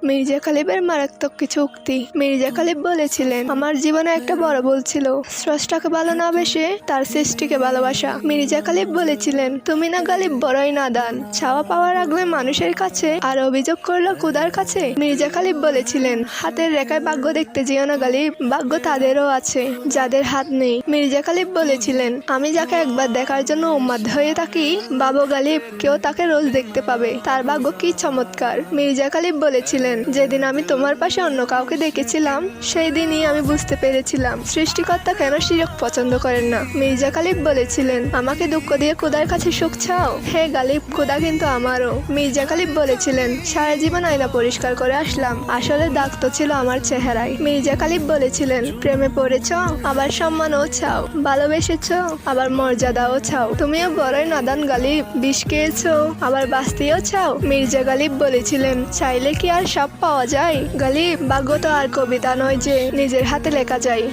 মির্জা খালিবের মারাত্মক কিছু উক্তি। মির্জা খালিব বলেছিলেন, আমার জীবনে একটা বড় ভুল ছিল, স্রষ্টাকে ভালো না বেশে তার সৃষ্টিকে ভালোবাসা। মির্জা খালিব বলেছিলেন, তুমি না গালিব বড়ই নাদান, চাওয়া পাওয়ার রাখলে মানুষের কাছে আর অভিযোগ করলো খুদার কাছে। মির্জা খালিব বলেছিলেন, হাতের রেখায় ভাগ্য দেখতে যেও না গালিব, ভাগ্য তাদেরও আছে যাদের হাত নেই। মির্জা খালিব বলেছিলেন, আমি যাকে একবার দেখার জন্য উন্মাদ হয়ে থাকি, বাবু গালিব কেউ তাকে রোজ দেখতে পাবে, তার ভাগ্য কি চমৎকার। মির্জা খালিব বলেছিলেন, যেদিন আমি তোমার পাশে অন্য কাউকে দেখেছিলাম, সেই দিনই আমি বুঝতে পেরেছিলাম সৃষ্টিকর্তা কেন শিরক পছন্দ করেন না। মির্জা খালিব বলেছিলেন, আমাকে দুঃখ দিয়ে খোদার কাছে সুখ চাও? হে গালিব, খোদা কিন্তু আমারও। মির্জা খালিব বলেছিলেন, সারা জীবন আয়না পরিষ্কার করে আসলাম, আসলে দাগ তো ছিল আমার চেহারায়। মির্জা খালিব বলেছিলেন, প্রেমে পড়েছ, আবার সম্মানও চাও, ভালোবেসেছ, আবার মর্যাদাও চাও, তুমিও বড়ই নাদান গালিব, বিষ খেয়েছো, আবার বাঁচতেও চাও। মির্জা গালিব বলেছিলেন, চাইলে কি আর সব পাওয়া যায়? গালিব, ভাগ্য তো আর কবিতা নয় যে নিজের হাতে লেখা যায়।